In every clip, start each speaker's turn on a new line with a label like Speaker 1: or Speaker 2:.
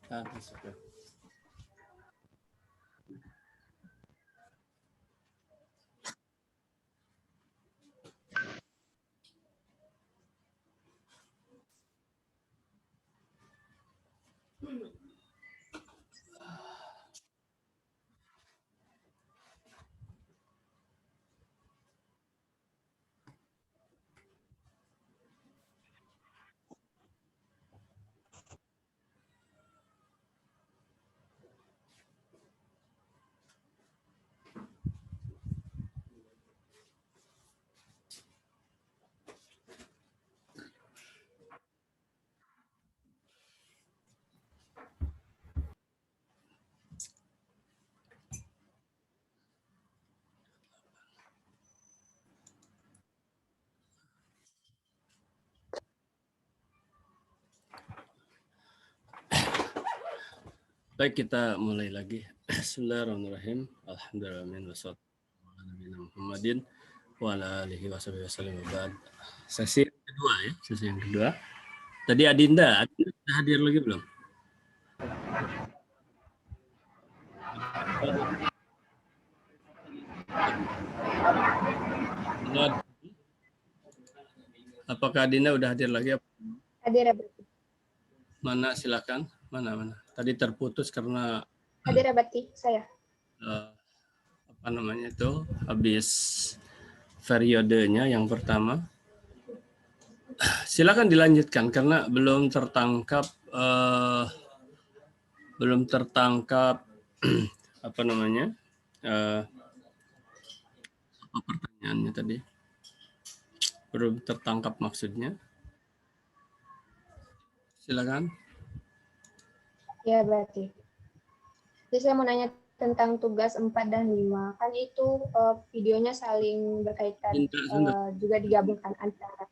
Speaker 1: Masuk ya. Baik, kita mulai lagi. Bismillahirrahmanirrahim. Alhamdulillah Muhammadin wa ala alihi wasallam. Sesi yang kedua ya, sesi yang kedua. Tadi Adinda sudah hadir lagi belum? Apakah Adinda udah hadir lagi?
Speaker 2: Hadir.
Speaker 1: Mana silakan. Mana. Tadi terputus karena
Speaker 2: hadir Abati, saya.
Speaker 1: Apa namanya itu? Habis periodenya yang pertama. Silakan dilanjutkan karena belum tertangkap apa namanya? Apa pertanyaannya tadi? Belum tertangkap maksudnya. Silakan.
Speaker 2: Ya, berarti. Jadi saya mau nanya tentang tugas 4 dan 5. Kan itu videonya saling berkaitan, juga digabungkan antara.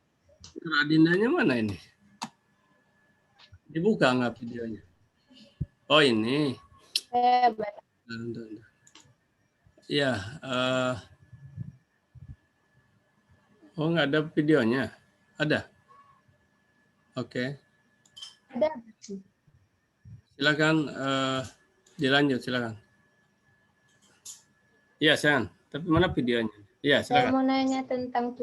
Speaker 1: Adindanya mana ini? Dibuka nggak videonya? Oh, ini. Ya, oh nggak ada videonya? Ada? Oke.
Speaker 2: Ada.
Speaker 1: Silakan dilanjut, silakan. Iya, San. Tapi mana videonya? Iya, silakan.
Speaker 2: Saya mau nanya tentang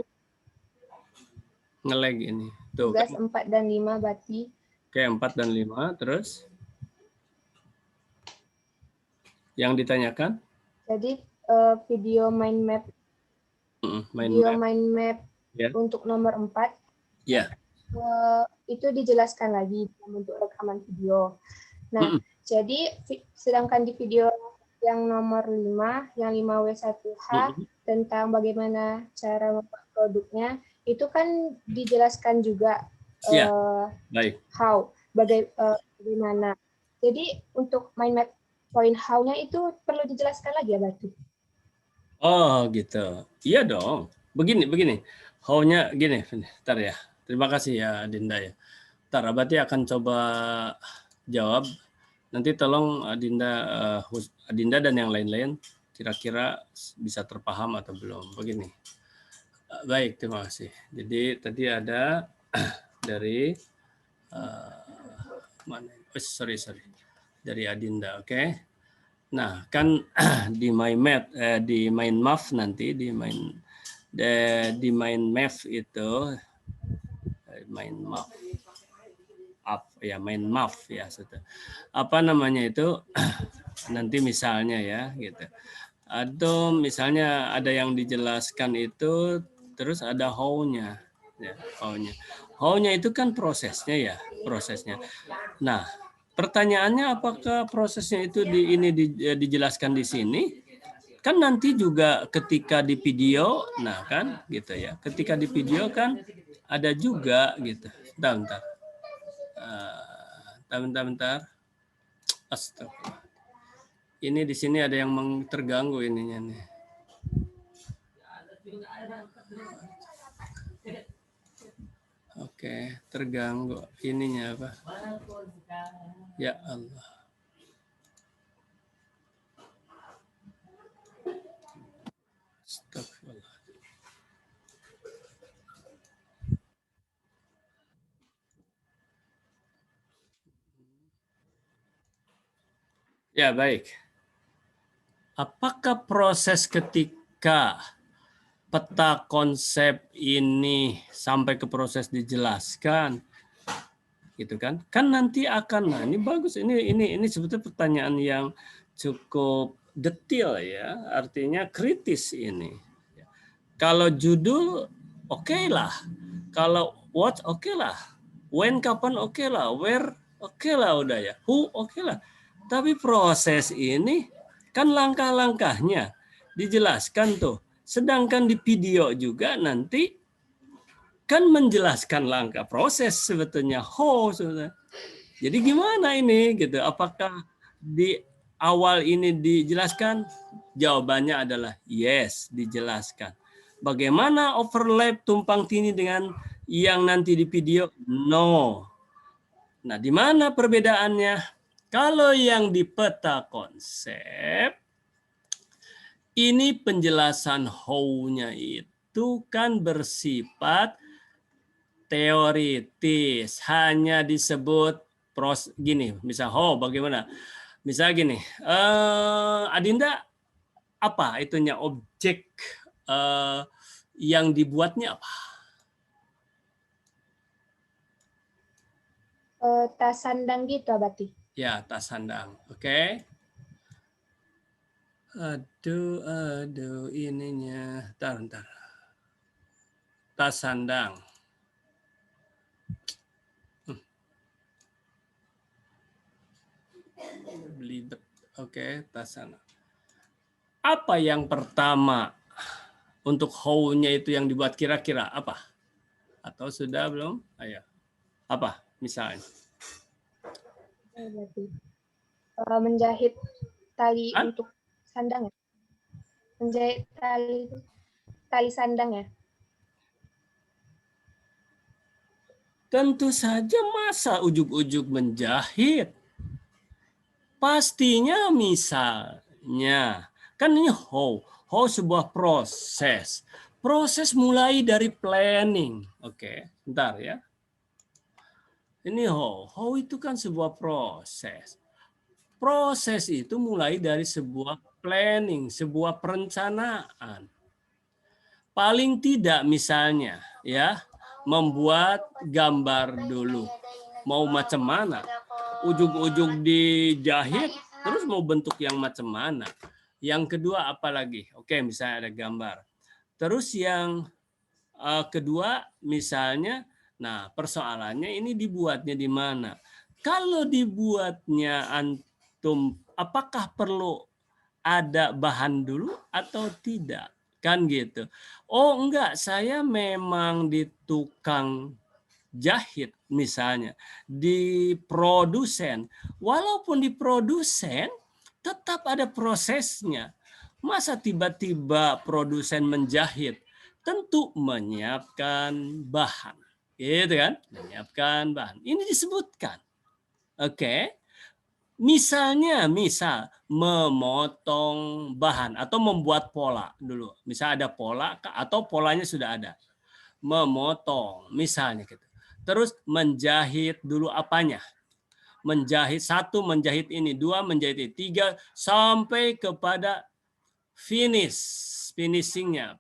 Speaker 1: nge-lag ini. Tuh,
Speaker 2: tugas 4 dan 5 berarti.
Speaker 1: Oke, 4 dan 5, terus? Yang ditanyakan?
Speaker 2: Jadi video mind map. Mind map yeah. Untuk nomor 4.
Speaker 1: Iya.
Speaker 2: Yeah. Itu dijelaskan lagi untuk rekaman video. Nah, jadi sedangkan di video yang nomor 5, yang 5W1H, tentang bagaimana cara membuat produknya, itu kan dijelaskan juga
Speaker 1: baik.
Speaker 2: Bagaimana. Jadi untuk mind map point how-nya itu perlu dijelaskan lagi ya, berarti?
Speaker 1: Oh, gitu. Iya dong. Begini. How-nya gini, bentar ya. Terima kasih ya, Adinda ya. Ntar Abati akan coba jawab. Nanti tolong Adinda dan yang lain-lain kira-kira bisa terpaham atau belum. Begini. Baik, terima kasih. Jadi tadi ada dari mana? Sorry. Dari Adinda, oke. Nah, kan di main math nanti di main math itu main math ya. Apa namanya itu nanti misalnya ya gitu. Atau misalnya ada yang dijelaskan itu terus ada how-nya ya, how-nya itu kan prosesnya. Nah, pertanyaannya apakah prosesnya itu dijelaskan di sini? Kan nanti juga ketika di video, nah kan gitu ya. Ketika di video kan ada juga gitu. Bentar. Astagfirullah. Ini di sini ada yang terganggu ininya nih. Oke, terganggu ininya apa? Ya Allah. Astagfirullah. Ya, baik. Apakah proses ketika peta konsep ini sampai ke proses dijelaskan, gitu kan? Kan nanti akan, nah ini bagus, ini sebetulnya pertanyaan yang cukup detail ya, artinya kritis ini. Kalau judul oke lah, kalau what oke lah, when kapan oke lah, where oke lah udah ya, who oke lah. Tapi proses ini kan langkah-langkahnya dijelaskan tuh. Sedangkan di video juga nanti kan menjelaskan langkah proses sebetulnya how sebetulnya. Jadi gimana ini gitu? Apakah di awal ini dijelaskan? Jawabannya adalah yes, dijelaskan. Bagaimana overlap tumpang tindih dengan yang nanti di video? No. Nah, di mana perbedaannya? Kalau yang di peta konsep, ini penjelasan how-nya itu kan bersifat teoritis, hanya disebut gini, misal bagaimana? Misal gini, Adinda apa itunya objek yang dibuatnya apa?
Speaker 2: Tas sandang gitu, Abati.
Speaker 1: Ya, tas sandang. Oke. Aduh, ininya. Ntar. Tas sandang. Belibet. Oke, tas sandang. Apa yang pertama untuk how-nya itu yang dibuat kira-kira apa? Atau sudah belum? Ayo. Apa misalnya?
Speaker 2: Menjahit tali untuk sandang ya? Menjahit tali sandang ya?
Speaker 1: Tentu saja masa ujuk-ujuk menjahit. Pastinya misalnya, kan ini how sebuah proses. Proses mulai dari planning. Oke, bentar ya. Ini how itu kan sebuah proses. Proses itu mulai dari sebuah planning, sebuah perencanaan. Paling tidak misalnya ya, membuat gambar dulu. Mau macam mana? Ujung-ujung dijahit, terus mau bentuk yang macam mana? Yang kedua apa lagi? Oke, misalnya ada gambar. Terus yang kedua misalnya, nah persoalannya ini dibuatnya di mana? Kalau dibuatnya antum, apakah perlu ada bahan dulu atau tidak? Kan gitu. Oh enggak, saya memang di tukang jahit misalnya, di produsen. Walaupun di produsen, tetap ada prosesnya. Masa tiba-tiba produsen menjahit? Tentu menyiapkan bahan. Gitu kan? Menyiapkan bahan. Ini disebutkan. Oke. Misal memotong bahan atau membuat pola dulu. Misal ada pola atau polanya sudah ada. Memotong misalnya gitu. Terus menjahit dulu apanya? Menjahit satu, menjahit ini, dua, menjahit ini, tiga, sampai kepada finishingnya.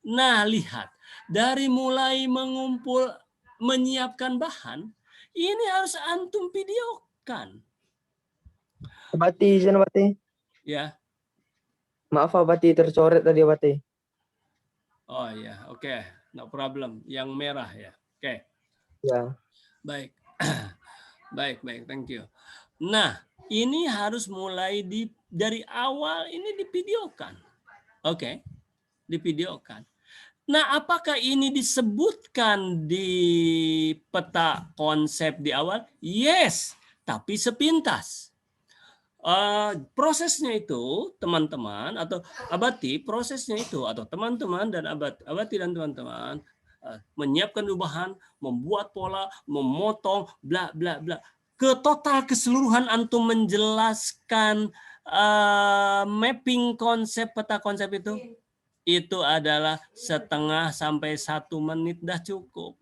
Speaker 1: Nah, lihat dari mulai mengumpul, menyiapkan bahan, ini harus antum videokan.
Speaker 3: Abati, izin Abati.
Speaker 1: Ya.
Speaker 3: Maaf Abati, tercoret tadi Abati.
Speaker 1: Oh ya, oke. No problem. Yang merah ya. Oke.
Speaker 3: Ya.
Speaker 1: Baik. Baik, thank you. Nah, ini harus mulai dari awal ini divideokan. Oke. Divideokan. Nah, apakah ini disebutkan di peta konsep di awal? Yes, tapi sepintas. Prosesnya itu teman-teman atau Abati, prosesnya itu atau teman-teman dan Abati dan teman-teman menyiapkan bahan, membuat pola, memotong, bla bla bla. Total keseluruhan antum menjelaskan mapping konsep peta konsep itu adalah setengah sampai 1 menit dah cukup.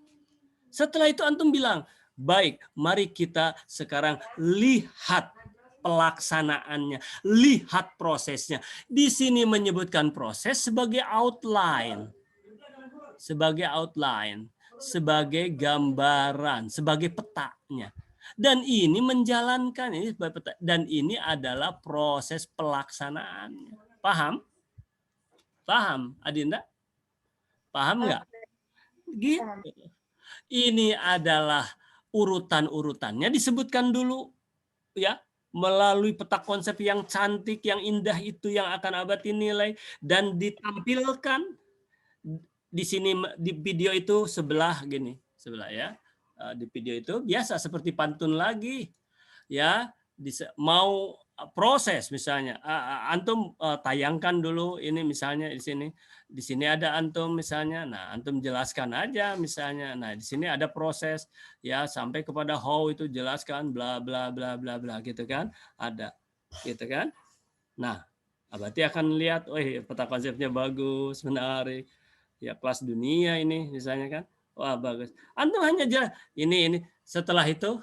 Speaker 1: Setelah itu antum bilang, baik, mari kita sekarang lihat pelaksanaannya. Lihat prosesnya. Di sini menyebutkan proses sebagai outline. Sebagai outline. Sebagai gambaran. Sebagai petanya. Dan ini menjalankan. Dan ini adalah proses pelaksanaannya. Paham? Paham, Adinda? Paham nggak? Gitu. Ini adalah urutan-urutannya disebutkan dulu ya, melalui peta konsep yang cantik, yang indah itu yang akan Abati nilai dan ditampilkan di sini di video itu sebelah gini, sebelah ya. Di video itu biasa seperti pantun lagi ya, mau proses misalnya antum tayangkan dulu ini misalnya di sini ada antum misalnya, nah antum jelaskan aja misalnya, nah di sini ada proses ya sampai kepada how itu jelaskan bla bla bla bla bla gitu kan, ada gitu kan. Nah Abati akan lihat, oh peta konsepnya bagus, menarik ya, kelas dunia ini misalnya kan, wah bagus, antum hanya jelas ini setelah itu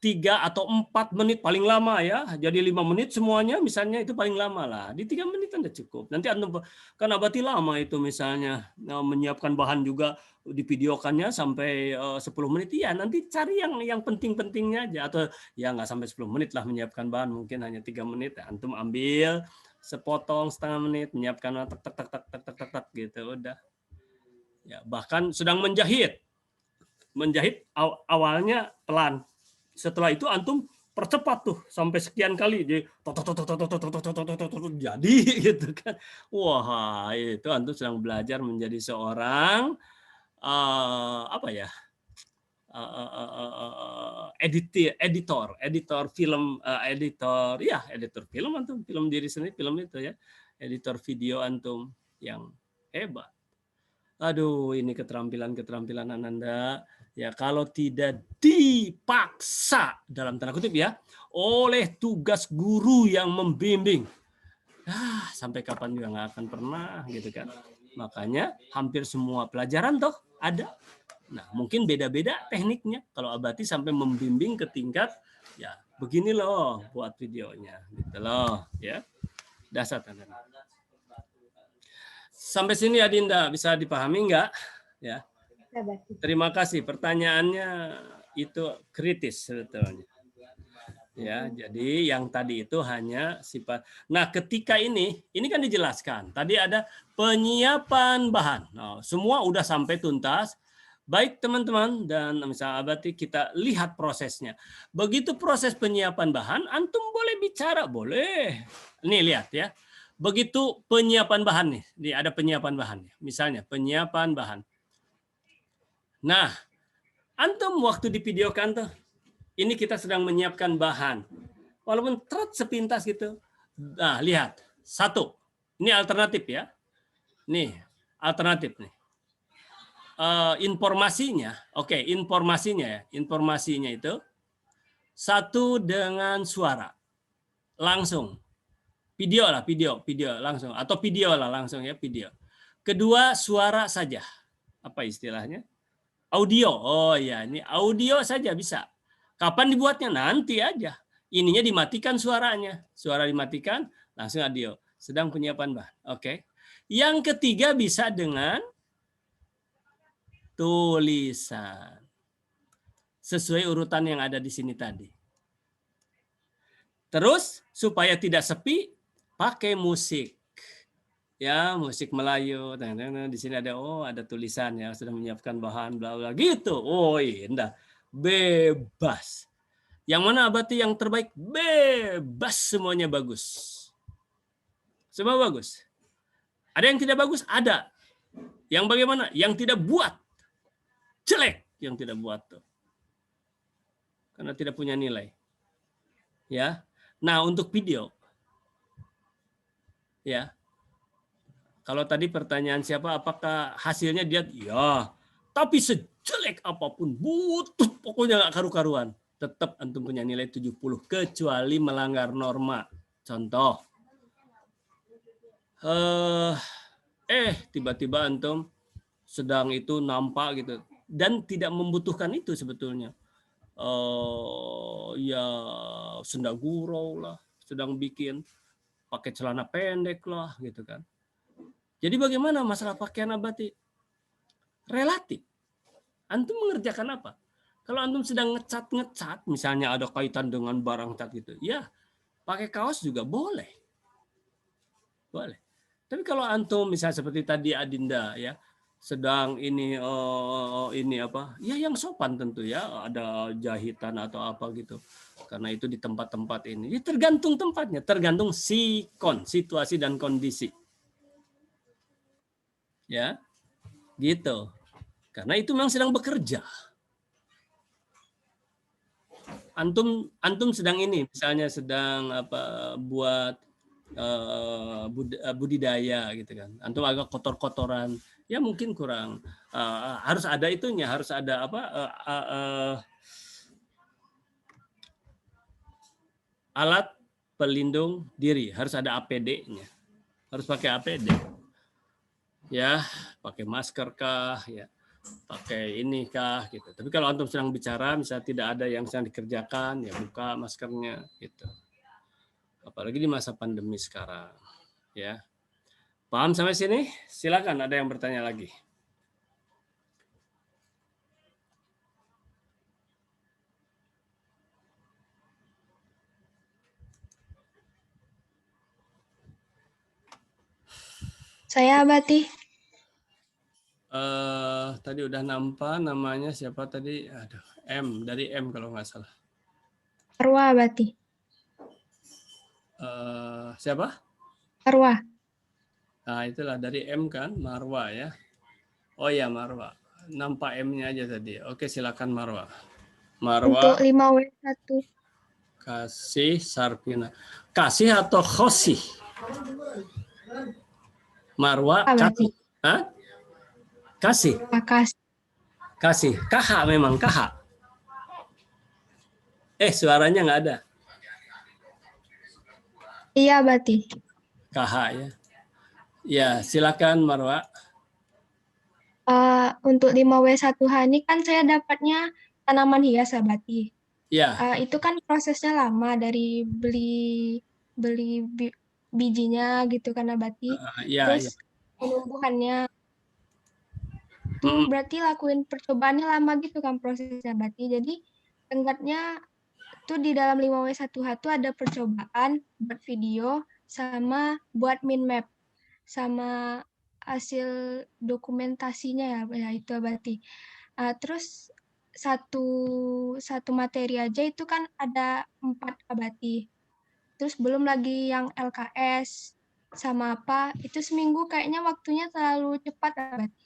Speaker 1: 3 atau 4 menit paling lama ya. Jadi 5 menit semuanya misalnya itu paling lama lah. Di 3 menit Anda cukup. Nanti Anda kan Abati lama itu misalnya menyiapkan bahan juga divideokannya sampai 10 menit. Iya, nanti cari yang penting-pentingnya aja atau ya nggak sampai 10 menit lah menyiapkan bahan, mungkin hanya 3 menit. Antum ambil sepotong setengah menit menyiapkan tak tak tak tak tak tak tak, tak gitu udah. Ya, bahkan sedang menjahit. Menjahit awalnya pelan. Setelah itu antum percepat tuh sampai sekian kali jadi jadi gitu kan. Wah, itu antum sedang belajar menjadi seorang apa ya? Editor film, editor film antum, film diri sendiri, film itu ya. Editor video antum yang hebat. Aduh, ini keterampilan Anda ya kalau tidak dipaksa dalam tanda kutip ya oleh tugas guru yang membimbing, sampai kapan juga nggak akan pernah gitu kan. Makanya hampir semua pelajaran toh ada. Nah, mungkin beda-beda tekniknya. Kalau Abati sampai membimbing ke tingkat ya begini loh buat videonya gitu loh ya. Dasar Anda. Sampai sini Adinda bisa dipahami nggak? Ya. Terima kasih. Pertanyaannya itu kritis sebetulnya. Ya, jadi yang tadi itu hanya sifat. Nah, ketika ini kan dijelaskan. Tadi ada penyiapan bahan. Nah, semua udah sampai tuntas. Baik teman-teman dan misalnya Abati kita lihat prosesnya. Begitu proses penyiapan bahan, antum boleh bicara, boleh. Nih lihat ya. Begitu penyiapan bahan nih ada penyiapan bahan. Misalnya penyiapan bahan. Nah, antum waktu di video kan tuh, ini kita sedang menyiapkan bahan. Walaupun sepintas gitu. Nah, lihat. Satu. Ini alternatif ya. Nih, alternatif nih. Informasinya, oke, informasinya ya. Informasinya itu satu dengan suara. Langsung. Video langsung. Atau video lah langsung ya, video. Kedua, suara saja. Apa istilahnya? Audio. Oh ya, ini audio saja bisa. Kapan dibuatnya? Nanti aja. Ininya dimatikan suaranya. Suara dimatikan, langsung audio. Sedang penyiapan bahan. Oke. Yang ketiga bisa dengan tulisan. Sesuai urutan yang ada di sini tadi. Terus, supaya tidak sepi, pakai musik. Ya, musik Melayu. Di sini ada tulisan ya, sudah menyiapkan bahan bla bla gitu. Oh, indah. Bebas. Yang mana Abati yang terbaik? Bebas, semuanya bagus. Semua bagus. Ada yang tidak bagus? Ada. Yang bagaimana? Yang tidak buat. Jelek yang tidak buat tuh. Karena tidak punya nilai. Ya. Nah, untuk video. Ya. Kalau tadi pertanyaan siapa, apakah hasilnya dia? Ya, tapi sejelek apapun, butuh pokoknya nggak karu-karuan. Tetap antum punya nilai 70, kecuali melanggar norma. Contoh, tiba-tiba antum sedang itu nampak gitu. Dan tidak membutuhkan itu sebetulnya. Ya senda gurau lah, sedang bikin pakai celana pendek lah, gitu kan. Jadi bagaimana masalah pakaian Abati? Relatif. Antum mengerjakan apa? Kalau antum sedang ngecat, misalnya ada kaitan dengan barang cat gitu, ya pakai kaos juga boleh. Boleh. Tapi kalau antum misalnya seperti tadi Adinda ya, sedang ini apa? Ya yang sopan tentu ya, ada jahitan atau apa gitu. Karena itu di tempat-tempat ini. Ya, tergantung tempatnya, tergantung situasi dan kondisi. Ya. Gitu. Karena itu memang sedang bekerja. Antum sedang ini misalnya sedang apa buat budidaya gitu kan. Antum agak kotor-kotoran, ya mungkin kurang harus ada itunya, harus ada apa alat pelindung diri, harus ada APD-nya. Harus pakai APD. Ya, pakai masker kah ya. Pakai ini kah gitu. Tapi kalau antum sedang bicara misalnya tidak ada yang sedang dikerjakan, ya buka maskernya gitu. Apalagi di masa pandemi sekarang, ya. Paham sampai sini? Silakan ada yang bertanya lagi.
Speaker 2: Saya Abati.
Speaker 1: Tadi udah nampak namanya siapa tadi? Aduh, M dari M kalau nggak salah.
Speaker 2: Marwa Abati.
Speaker 1: Siapa?
Speaker 2: Marwa.
Speaker 1: Nah, itulah dari M kan, Marwa ya. Oh ya, Marwa. Nampak M-nya aja tadi. Oke, silakan Marwa. Marwa.
Speaker 2: Untuk 5W1.
Speaker 1: Kasih Sarpina. Kasih atau khosih? Marwa kasih. Hah? Kasih.
Speaker 2: Makasih.
Speaker 1: Kasih. KH memang KH. Suaranya nggak ada.
Speaker 2: Iya Abati.
Speaker 1: KH ya. Ya, silakan Marwa.
Speaker 2: Untuk 5W1H ini kan saya dapatnya tanaman hias Abati.
Speaker 1: Ya.
Speaker 2: Itu kan prosesnya lama dari beli bijinya gitu kan Abati. Terus penumbuhannya. Itu berarti lakuin percobaannya lama gitu kan prosesnya Abati. Jadi tenggatnya itu di dalam 5W1H itu ada percobaan buat video sama buat min map sama hasil dokumentasinya ya itu Abati. Terus satu materi aja itu kan ada 4 Abati. Terus belum lagi yang LKS sama apa, itu seminggu kayaknya waktunya terlalu cepat Abati.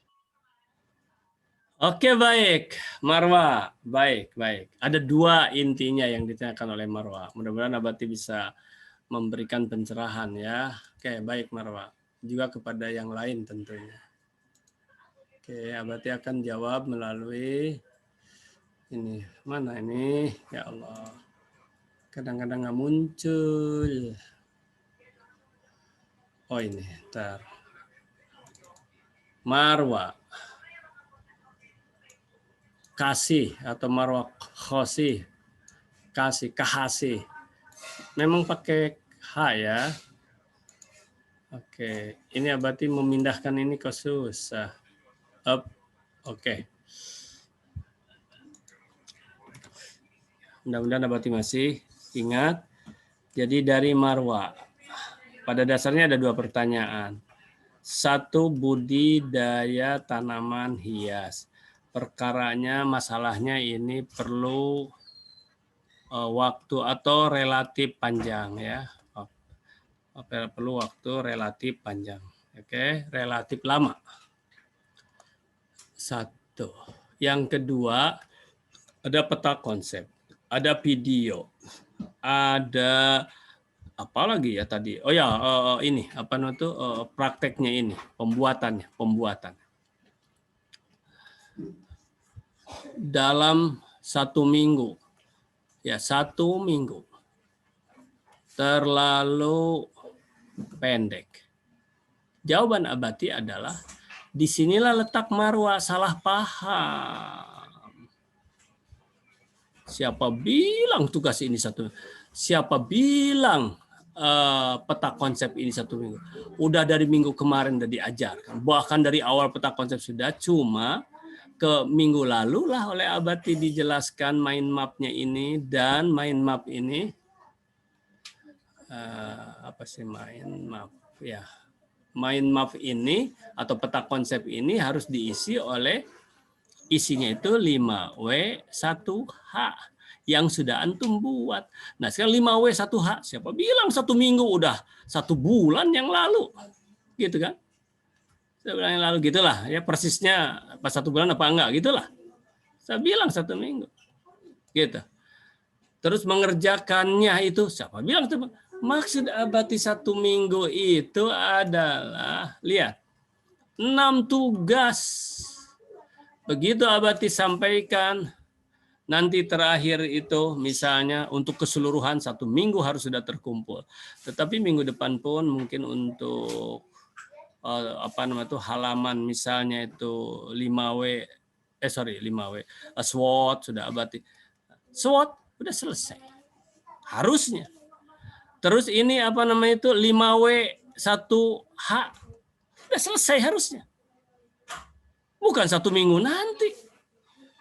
Speaker 1: Oke, baik. Marwa, baik. Ada 2 intinya yang ditanyakan oleh Marwa. Mudah-mudahan Abati bisa memberikan pencerahan ya. Oke, baik Marwa. Juga kepada yang lain tentunya. Oke, Abati akan jawab melalui ini. Mana ini? Ya Allah. Kadang-kadang nggak muncul. Oh ini, ntar. Marwa. Kasih atau Marwa khosih. Kasih, kahasih. Memang pakai H ya. Oke, ini Abati memindahkan ini kok susah. Oke. Mudah-mudahan Abati masih ingat. Jadi dari Marwa. Pada dasarnya ada 2 pertanyaan. 1, budidaya tanaman hias. Perkaranya, masalahnya ini perlu waktu atau relatif panjang ya. Perlu waktu relatif panjang. Oke, relatif lama. 1. Yang kedua, ada peta konsep, ada video, ada apa lagi ya tadi? Oh ya, ini apa namanya prakteknya ini, pembuatan. Dalam 1 minggu, ya 1 minggu, terlalu pendek. Jawaban Abati adalah disinilah letak Marwa salah paham. Siapa bilang tugas ini 1 minggu? Siapa bilang peta konsep ini 1 minggu? Udah dari minggu kemarin udah diajarkan. Bahkan dari awal peta konsep sudah, cuma ke minggu lalu lah oleh Abati dijelaskan mind map-nya ini, dan mind map ini apa sih mind map ya, mind map ini atau peta konsep ini harus diisi oleh isinya itu 5W1H yang sudah antum buat. Nah sekarang 5W1H, siapa bilang 1 minggu, udah 1 bulan yang lalu, gitu kan? 1 bulan yang lalu gitulah ya, persisnya pas 1 bulan apa enggak gitulah. Saya bilang 1 minggu, gitu. Terus mengerjakannya itu siapa bilang itu? Maksud Abati 1 minggu itu adalah lihat 6 tugas. Begitu Abati sampaikan, nanti terakhir itu misalnya untuk keseluruhan 1 minggu harus sudah terkumpul. Tetapi minggu depan pun mungkin untuk halaman misalnya itu 5W, 5W, SWOT sudah Abati. SWOT udah selesai. Harusnya. Terus ini 5W1H udah selesai harusnya. Bukan 1 minggu nanti.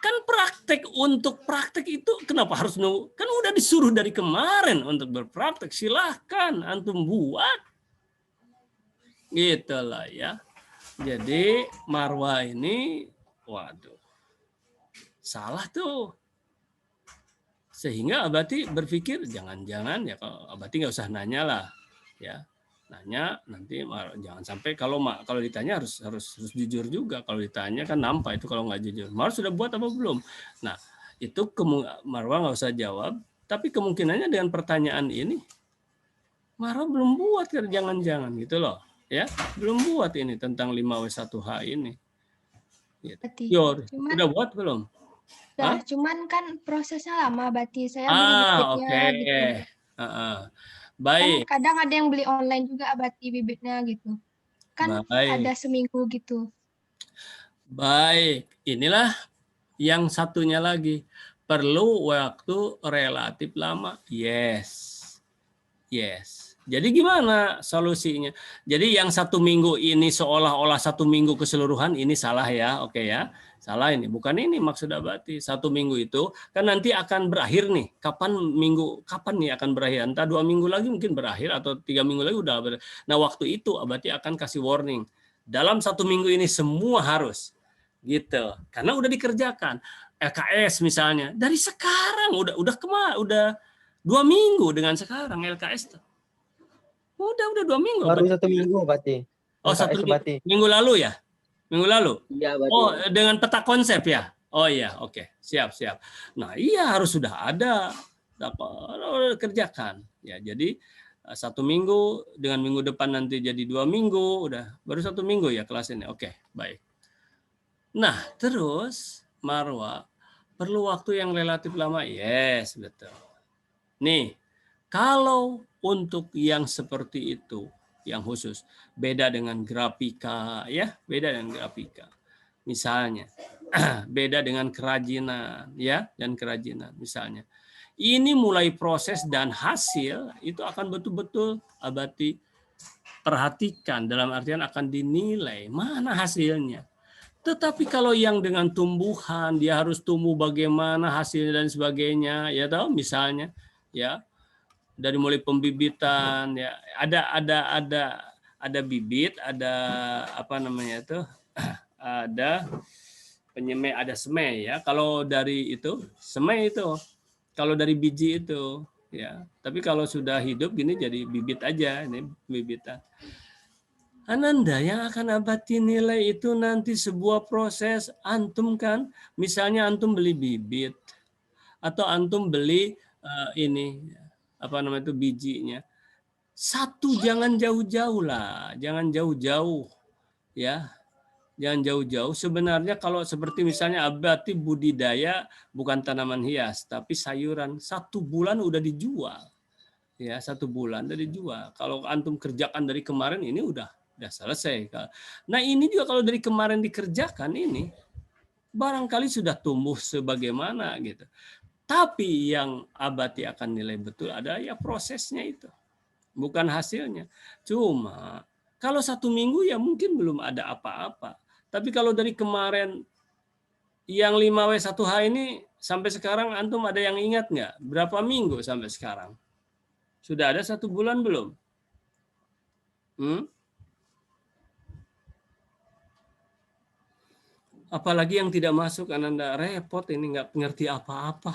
Speaker 1: Kan praktek, untuk praktek itu kenapa harus nunggu? Kan udah disuruh dari kemarin untuk berpraktek. Silahkan antum buat. Gitulah ya. Jadi Marwah ini, waduh, salah tuh. Sehingga Abati berpikir jangan-jangan ya, kalau Abati nggak usah nanya lah ya. Nanya nanti jangan sampai kalau ditanya harus jujur juga. Kalau ditanya kan nampak itu kalau nggak jujur. Marwah sudah buat apa belum? Nah itu Marwah nggak usah jawab. Tapi kemungkinannya dengan pertanyaan ini Marwah belum buat, jangan-jangan gitu loh ya, belum buat ini tentang 5W1H ini. Gitu. Yo, udah buat belum?
Speaker 2: Udah, cuman kan prosesnya lama, Bati. Saya beli bibitnya gitu.
Speaker 1: Baik.
Speaker 2: Kan kadang ada yang beli online juga Abati bibitnya gitu. Kan ada seminggu gitu.
Speaker 1: Baik, inilah yang satunya lagi. Perlu waktu relatif lama. Yes. Jadi gimana solusinya? Jadi yang 1 minggu ini seolah-olah 1 minggu keseluruhan ini salah ya, oke ya. Salah ini, bukan ini maksud Abati. 1 minggu itu kan nanti akan berakhir nih. Kapan nih akan berakhir? Entah 2 minggu lagi mungkin berakhir atau 3 minggu lagi udah berakhir. Nah waktu itu Abati akan kasih warning. Dalam 1 minggu ini semua harus gitu. Karena udah dikerjakan. LKS misalnya dari sekarang udah 2 minggu dengan sekarang LKS tuh. Udah 2 minggu.
Speaker 3: Baru 1 minggu Bati.
Speaker 1: Oh, 1 minggu lalu ya? Minggu lalu?
Speaker 3: Iya, Bati.
Speaker 1: Oh, dengan peta konsep ya? Oh iya, oke. Siap. Nah, iya harus sudah ada. Kerjakan. Ya, jadi 1 minggu dengan minggu depan nanti jadi 2 minggu, udah baru 1 minggu ya kelas ini. Oke, baik. Nah, terus Marwah perlu waktu yang relatif lama. Yes, betul. Nih, kalau untuk yang seperti itu, yang khusus, beda dengan grafika, ya, beda dengan grafika. Misalnya, beda dengan kerajinan, ya, dan kerajinan, misalnya. Ini mulai proses dan hasil itu akan betul-betul Abati perhatikan, dalam artian akan dinilai mana hasilnya. Tetapi kalau yang dengan tumbuhan, dia harus tumbuh bagaimana hasilnya dan sebagainya, ya tahu misalnya, ya dari mulai pembibitan, ya ada bibit, ada ada penyemai, ada semai ya. Kalau dari itu semai itu, kalau dari biji itu, ya. Tapi kalau sudah hidup gini jadi bibit aja, ini bibitan. Ananda yang akan Abati nilai itu nanti sebuah proses. Antum kan, misalnya antum beli bibit atau antum beli bijinya. Satu jangan jauh-jauh lah, jangan jauh-jauh ya. Jangan jauh-jauh. Sebenarnya kalau seperti misalnya Abati budidaya bukan tanaman hias tapi sayuran, 1 bulan udah dijual. Ya, 1 bulan udah dijual. Kalau antum kerjakan dari kemarin ini udah selesai. Nah ini juga kalau dari kemarin dikerjakan ini barangkali sudah tumbuh sebagaimana gitu. Tapi yang abati akan nilai betul adalah ya prosesnya itu, bukan hasilnya. Cuma kalau 1 minggu ya mungkin belum ada apa-apa. Tapi kalau dari kemarin yang 5W1H ini sampai sekarang antum ada yang ingat nggak? Berapa minggu sampai sekarang? Sudah ada 1 bulan belum? Apalagi yang tidak masuk, Ananda repot ini, nggak ngerti apa-apa.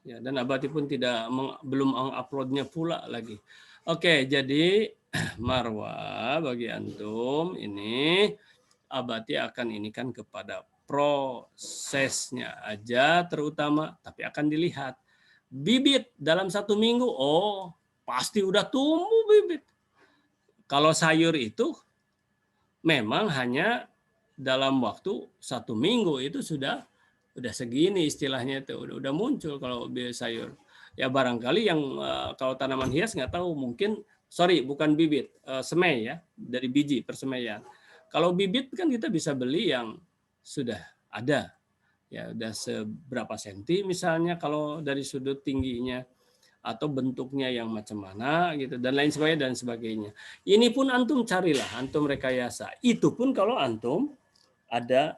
Speaker 1: Ya, dan abati pun belum menguploadnya pula lagi. Oke, jadi Marwa bagi antum ini abati akan ini kan kepada prosesnya aja terutama, tapi akan dilihat bibit dalam 1 minggu, oh pasti udah tumbuh bibit. Kalau sayur itu memang hanya dalam waktu 1 minggu itu sudah segini istilahnya, itu udah muncul kalau sayur. Ya barangkali yang kalau tanaman hias nggak tahu, mungkin bukan bibit, semai ya, dari biji persemaian. Kalau bibit kan kita bisa beli yang sudah ada, ya udah seberapa senti misalnya kalau dari sudut tingginya atau bentuknya yang macam mana gitu dan lain sebagainya. Ini pun antum carilah, antum rekayasa. Itu pun kalau antum ada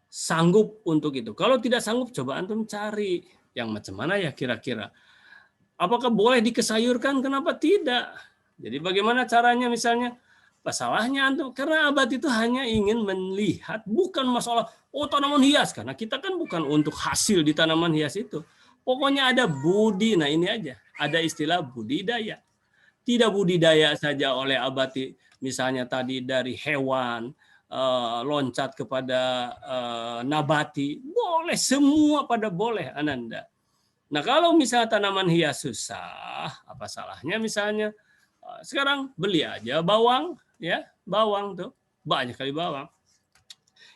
Speaker 1: sanggup untuk itu. Kalau tidak sanggup, coba antum cari yang macam mana ya kira-kira. Apakah boleh dikesayurkan? Kenapa tidak? Jadi bagaimana caranya misalnya? Masalahnya antum, karena abad itu hanya ingin melihat, bukan masalah, oh tanaman hias. Karena kita kan bukan untuk hasil di tanaman hias itu. Pokoknya ada budi, nah ini aja. Ada istilah budidaya. Tidak budidaya saja oleh abadi, misalnya tadi dari hewan, loncat kepada nabati, boleh, semua pada boleh, Ananda. Nah kalau misalnya tanaman hias susah, apa salahnya misalnya sekarang beli aja bawang, ya bawang tuh banyak kali bawang.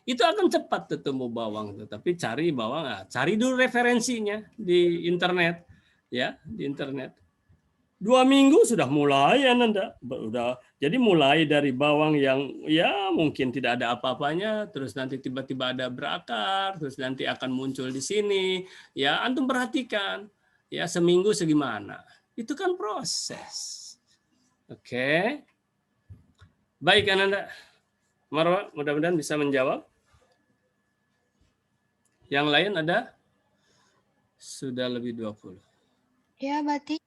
Speaker 1: Itu akan cepat tuh tumbuh bawang tuh, tapi cari bawang, cari dulu referensinya di internet, ya di internet. 2 minggu sudah mulai Ananda, jadi mulai dari bawang yang ya mungkin tidak ada apa-apanya, terus nanti tiba-tiba ada berakar, terus nanti akan muncul di sini, ya antum perhatikan, ya seminggu segimana, itu kan proses. Oke, baik Ananda, Marwa, mudah-mudahan bisa menjawab. Yang lain ada? Sudah lebih 20.
Speaker 2: Ya, Bati.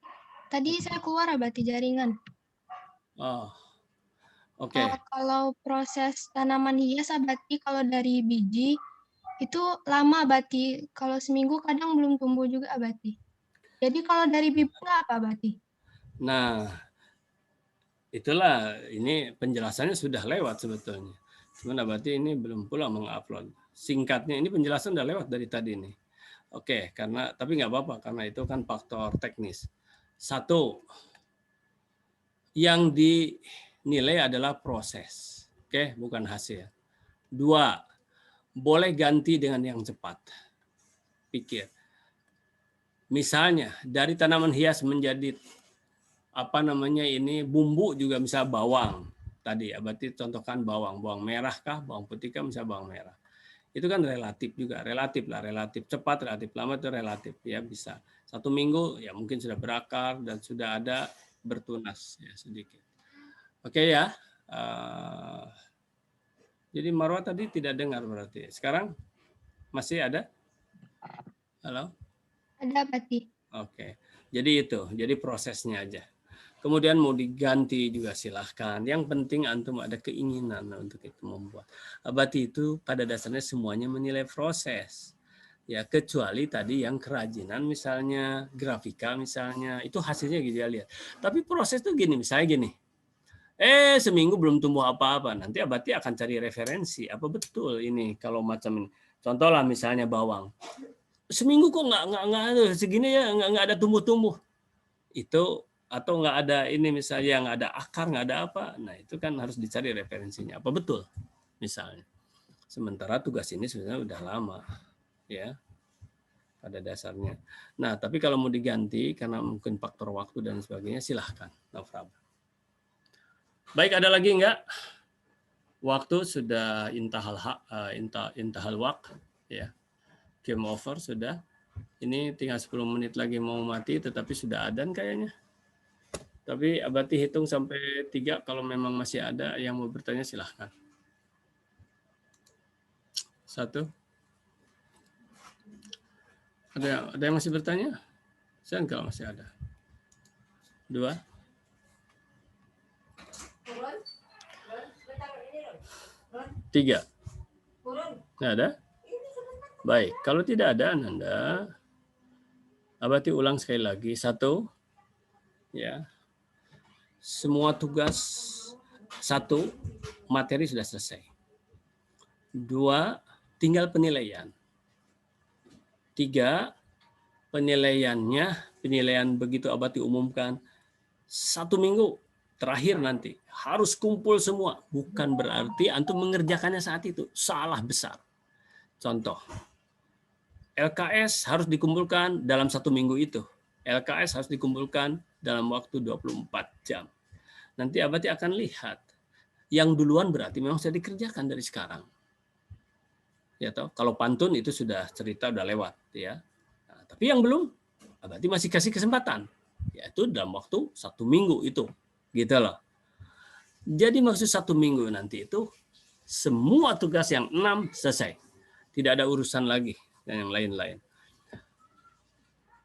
Speaker 2: Tadi saya keluar, Bati, jaringan.
Speaker 1: Oh, oke.
Speaker 2: Kalau proses tanaman hias, Bati, kalau dari biji, itu lama, Bati. Kalau seminggu kadang belum tumbuh juga, Bati. Jadi kalau dari bibit apa, Bati?
Speaker 1: Nah, itulah, ini penjelasannya sudah lewat sebetulnya. Cuman berarti ini belum pula mengupload. Singkatnya ini penjelasan sudah lewat dari tadi nih. Oke, tapi nggak apa-apa karena itu kan faktor teknis. 1, yang dinilai adalah proses. Oke, bukan hasil. 2, boleh ganti dengan yang cepat. Pikir. Misalnya dari tanaman hias menjadi bumbu juga, misal bawang tadi, berarti contohkan bawang merah kah, bawang putih kah, misal bawang merah. Itu kan relatif juga, relatif cepat, relatif lama, itu relatif ya, bisa 1 minggu ya mungkin sudah berakar dan sudah ada bertunas ya sedikit. Oke ya. Jadi Marwa tadi tidak dengar berarti. Sekarang masih ada? Halo?
Speaker 2: Ada, Bati.
Speaker 1: Oke. Jadi itu, jadi prosesnya aja. Kemudian mau diganti juga silahkan. Yang penting antum ada keinginan untuk itu membuat. Abati itu pada dasarnya semuanya menilai proses. Ya kecuali tadi yang kerajinan misalnya, grafika misalnya, itu hasilnya dia lihat. Tapi proses tuh gini, misalnya gini. Seminggu belum tumbuh apa-apa. Nanti abati akan cari referensi. Apa betul ini kalau macam ini? Contoh lah misalnya bawang. Seminggu kok nggak ada segini ya, nggak ada tumbuh-tumbuh. Itu atau nggak ada ini misalnya, nggak ada akar, nggak ada apa, nah itu kan harus dicari referensinya apa betul misalnya. Sementara tugas ini sebenarnya udah lama ya pada dasarnya. Nah tapi kalau mau diganti karena mungkin faktor waktu dan sebagainya, silahkan, no problem. Baik, ada lagi nggak? Waktu sudah intahal waqt ya, game over sudah. Ini tinggal 10 menit lagi mau mati, tetapi sudah adzan kayaknya. Tapi Abati hitung sampai 3, kalau memang masih ada yang mau bertanya silahkan. 1. Ada yang masih bertanya? Saya kalau masih ada. 2. 3. Nggak ada? Baik, kalau tidak ada Ananda, Abati ulang sekali lagi. 1, ya. Semua tugas 1, materi sudah selesai. 2, tinggal penilaian. 3, penilaian begitu Abati umumkan 1 minggu terakhir nanti harus kumpul semua. Bukan berarti antum mengerjakannya saat itu. Salah besar. Contoh, LKS harus dikumpulkan dalam 1 minggu itu. LKS harus dikumpulkan dalam waktu 24 jam. Nanti Abati akan lihat. Yang duluan berarti memang sudah dikerjakan dari sekarang. Ya toh, kalau pantun itu sudah cerita udah lewat ya. Nah, tapi yang belum, Abati masih kasih kesempatan. Yaitu dalam waktu 1 minggu itu. Gitu loh. Jadi maksud 1 minggu nanti itu semua tugas yang 6 selesai. Tidak ada urusan lagi dan yang lain-lain.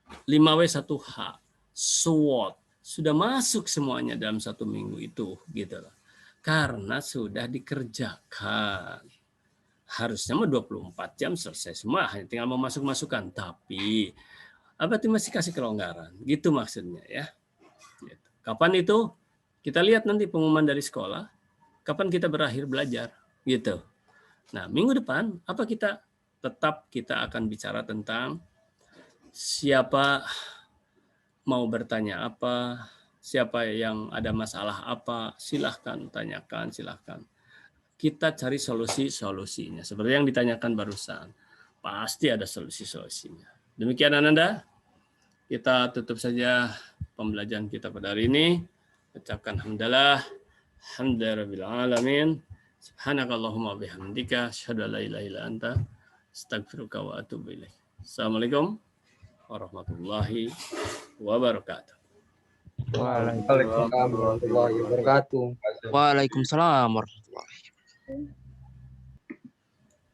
Speaker 1: 5W1H, SWOT, sudah masuk semuanya dalam 1 minggu itu, gitu loh. Karena sudah dikerjakan. Harusnya 24 jam selesai semua, hanya tinggal memasuk-masukkan. Tapi Abati masih kasih kelonggaran, gitu maksudnya ya. Gitu. Kapan itu? Kita lihat nanti pengumuman dari sekolah. Kapan kita berakhir belajar, gitu. Nah, minggu depan apa kita akan bicara tentang siapa mau bertanya apa, siapa yang ada masalah apa, silahkan tanyakan, silahkan. Kita cari solusinya. Seperti yang ditanyakan barusan. Pasti ada solusinya. Demikian Ananda, kita tutup saja pembelajaran kita pada hari ini. Ucapkan hamdalah, hamdalillahirabbil alamin. Subhanakallahumma bihamdika asyhadu an la ilaha illa anta astaghfiruka wa atubu ilaik. Assalamualaikum warahmatullahi wabarakatuh.
Speaker 3: Waalaikumsalam warahmatullahi wabarakatuh.
Speaker 4: Waalaikumsalam warahmatullahi wabarakatuh.